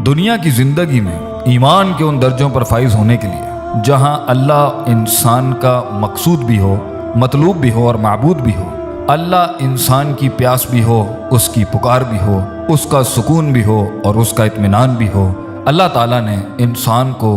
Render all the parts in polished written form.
دنیا کی زندگی میں ایمان کے ان درجوں پر فائز ہونے کے لیے جہاں اللہ انسان کا مقصود بھی ہو، مطلوب بھی ہو اور معبود بھی ہو، اللہ انسان کی پیاس بھی ہو، اس کی پکار بھی ہو، اس کا سکون بھی ہو اور اس کا اطمینان بھی ہو، اللہ تعالیٰ نے انسان کو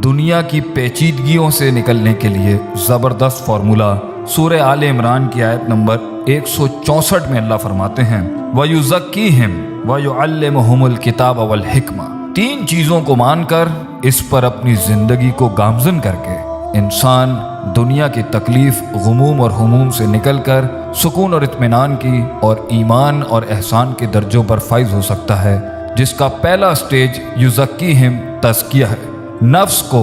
دنیا کی پیچیدگیوں سے نکلنے کے لیے زبردست فارمولہ سورہ آل عمران کی آیت نمبر 164 میں اللہ فرماتے ہیں وَيُزَكِّيهِمْ وَيُعَلِّمُهُمُ الْكِتَابَ وَالْحِكْمَةَ۔ تین چیزوں کو مان کر اس پر اپنی زندگی کو گامزن کر کے انسان دنیا کی تکلیف، غموم اور ہموم سے نکل کر سکون اور اطمینان کی اور ایمان اور احسان کے درجوں پر فائز ہو سکتا ہے، جس کا پہلا سٹیج یزکیہم تزکیہ ہے۔ نفس کو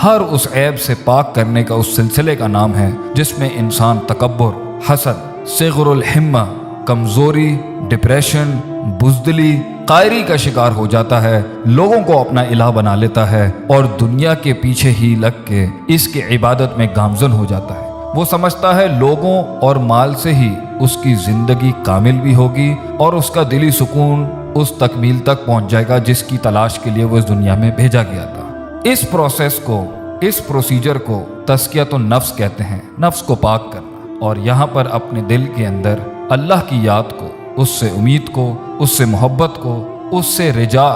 ہر اس عیب سے پاک کرنے کا اس سلسلے کا نام ہے جس میں انسان تکبر، حسد، صغر الہمہ، کمزوری، ڈپریشن، بزدلی، قائری کا شکار ہو جاتا ہے، لوگوں کو اپنا الہ بنا لیتا ہے اور دنیا کے پیچھے ہی لگ کے اس کی عبادت میں گامزن ہو جاتا ہے۔ وہ سمجھتا ہے لوگوں اور مال سے ہی اس کی زندگی کامل بھی ہوگی اور اس کا دلی سکون اس تکمیل تک پہنچ جائے گا جس کی تلاش کے لیے وہ اس دنیا میں بھیجا گیا تھا۔ اس پروسیس کو، اس پروسیجر کو تزکیۃ النفس کہتے ہیں، نفس کو پاک کرنا، اور یہاں پر اپنے دل کے اندر اللہ کی یاد کو، اس سے امید کو، اس سے محبت کو، اس سے رجا،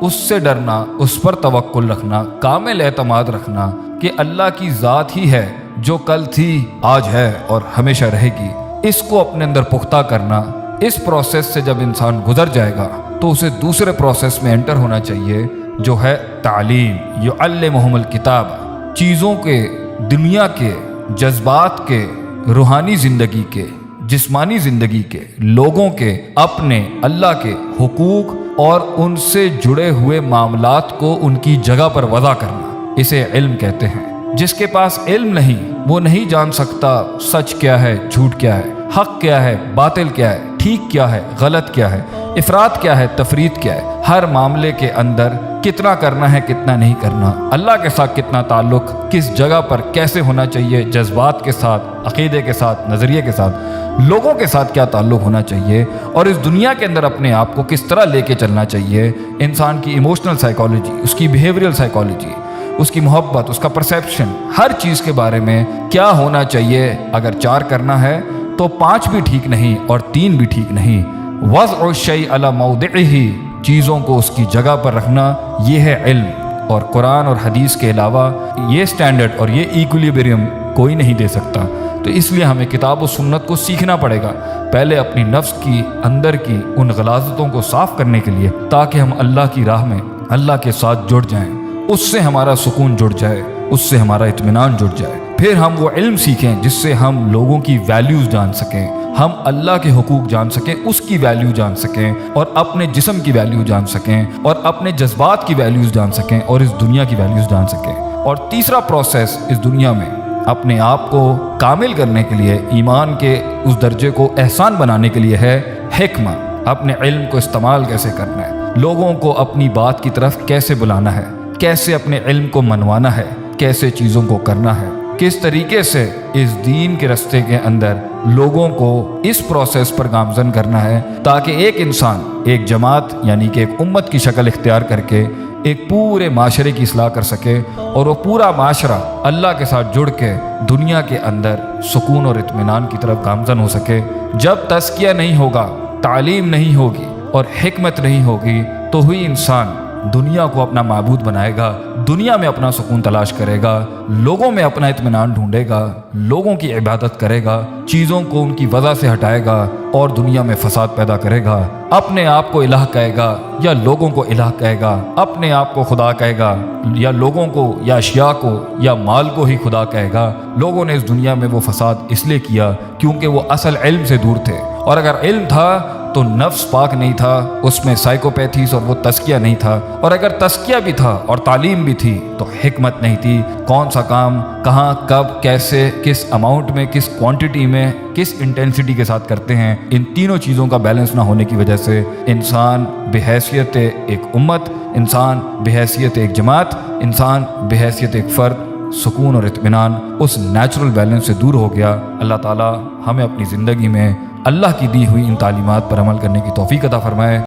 اس سے ڈرنا، اس پر توکل رکھنا، کامل اعتماد رکھنا کہ اللہ کی ذات ہی ہے جو کل تھی، آج ہے اور ہمیشہ رہے گی، اس کو اپنے اندر پختہ کرنا۔ اس پروسیس سے جب انسان گزر جائے گا تو اسے دوسرے پروسیس میں انٹر ہونا چاہیے جو ہے تعلیم، یعلمہم الکتاب۔ چیزوں کے، دنیا کے، جذبات کے، روحانی زندگی کے، جسمانی زندگی کے، لوگوں کے، اپنے اللہ کے حقوق اور ان سے جڑے ہوئے معاملات کو ان کی جگہ پر وضع کرنا، اسے علم کہتے ہیں۔ جس کے پاس علم نہیں وہ نہیں جان سکتا سچ کیا ہے، جھوٹ کیا ہے، حق کیا ہے، باطل کیا ہے، ٹھیک کیا ہے، غلط کیا ہے، افراط کیا ہے، تفریط کیا ہے، ہر معاملے کے اندر کتنا کرنا ہے، کتنا نہیں کرنا، اللہ کے ساتھ کتنا تعلق، کس جگہ پر کیسے ہونا چاہیے، جذبات کے ساتھ، عقیدے کے ساتھ، نظریے کے ساتھ، لوگوں کے ساتھ کیا تعلق ہونا چاہیے اور اس دنیا کے اندر اپنے آپ کو کس طرح لے کے چلنا چاہیے۔ انسان کی ایموشنل سائیکالوجی، اس کی بیہیویئرل سائیکالوجی، اس کی محبت، اس کا پرسیپشن، ہر چیز کے بارے میں کیا ہونا چاہیے۔ اگر 4 کرنا ہے تو 5 بھی ٹھیک نہیں اور 3 بھی ٹھیک نہیں۔ وضع الشیء علی موضعہ، چیزوں کو اس کی جگہ پر رکھنا، یہ ہے علم۔ اور قرآن اور حدیث کے علاوہ یہ سٹینڈرڈ اور یہ ایکولیبریم کوئی نہیں دے سکتا۔ تو اس لیے ہمیں کتاب و سنت کو سیکھنا پڑے گا، پہلے اپنی نفس کی اندر کی ان غلاظتوں کو صاف کرنے کے لیے، تاکہ ہم اللہ کی راہ میں اللہ کے ساتھ جڑ جائیں، اس سے ہمارا سکون جڑ جائے، اس سے ہمارا اطمینان جڑ جائے۔ پھر ہم وہ علم سیکھیں جس سے ہم لوگوں کی ویلیوز جان سکیں، ہم اللہ کے حقوق جان سکیں، اس کی ویلیو جان سکیں اور اپنے جسم کی ویلیو جان سکیں اور اپنے جذبات کی ویلیوز جان سکیں اور اس دنیا کی ویلیوز جان سکیں۔ اور تیسرا پروسیس اس دنیا میں اپنے آپ کو کامل کرنے کے لیے، ایمان کے اس درجے کو احسان بنانے کے لیے ہے حکمہ۔ اپنے علم کو استعمال کیسے کرنا ہے، لوگوں کو اپنی بات کی طرف کیسے بلانا ہے، کیسے اپنے علم کو منوانا ہے، کیسے چیزوں کو کرنا ہے، کس طریقے سے اس دین کے رستے کے اندر لوگوں کو اس پروسیس پر گامزن کرنا ہے تاکہ ایک انسان ایک جماعت یعنی کہ ایک امت کی شکل اختیار کر کے ایک پورے معاشرے کی اصلاح کر سکے اور وہ پورا معاشرہ اللہ کے ساتھ جڑ کے دنیا کے اندر سکون اور اطمینان کی طرف گامزن ہو سکے۔ جب تزکیہ نہیں ہوگا، تعلیم نہیں ہوگی اور حکمت نہیں ہوگی تو ہوئی انسان دنیا کو اپنا معبود بنائے گا، دنیا میں اپنا سکون تلاش کرے گا، لوگوں میں اپنا اطمینان ڈھونڈے گا، لوگوں کی عبادت کرے گا، چیزوں کو ان کی وجہ سے ہٹائے گا اور دنیا میں فساد پیدا کرے گا، اپنے آپ کو الہ کہے گا یا لوگوں کو الہ کہے گا، اپنے آپ کو خدا کہے گا یا لوگوں کو یا اشیاء کو یا مال کو ہی خدا کہے گا۔ لوگوں نے اس دنیا میں وہ فساد اس لیے کیا کیونکہ وہ اصل علم سے دور تھے، اور اگر علم تھا تو نفس پاک نہیں تھا، اس میں سائیکوپیتھیز اور وہ تزکیہ نہیں تھا، اور اگر تزکیہ بھی تھا اور تعلیم بھی تھی تو حکمت نہیں تھی۔ کون سا کام کہاں، کب، کیسے، کس اماؤنٹ میں، کس کوانٹٹی میں، کس انٹینسٹی کے ساتھ کرتے ہیں، ان تینوں چیزوں کا بیلنس نہ ہونے کی وجہ سے انسان بحیثیت ایک امت، انسان بحیثیت ایک جماعت، انسان بحیثیت ایک فرد سکون اور اطمینان اس نیچرل بیلنس سے دور ہو گیا۔ اللہ تعالی ہمیں اپنی زندگی میں اللہ کی دی ہوئی ان تعلیمات پر عمل کرنے کی توفیق عطا فرمائے۔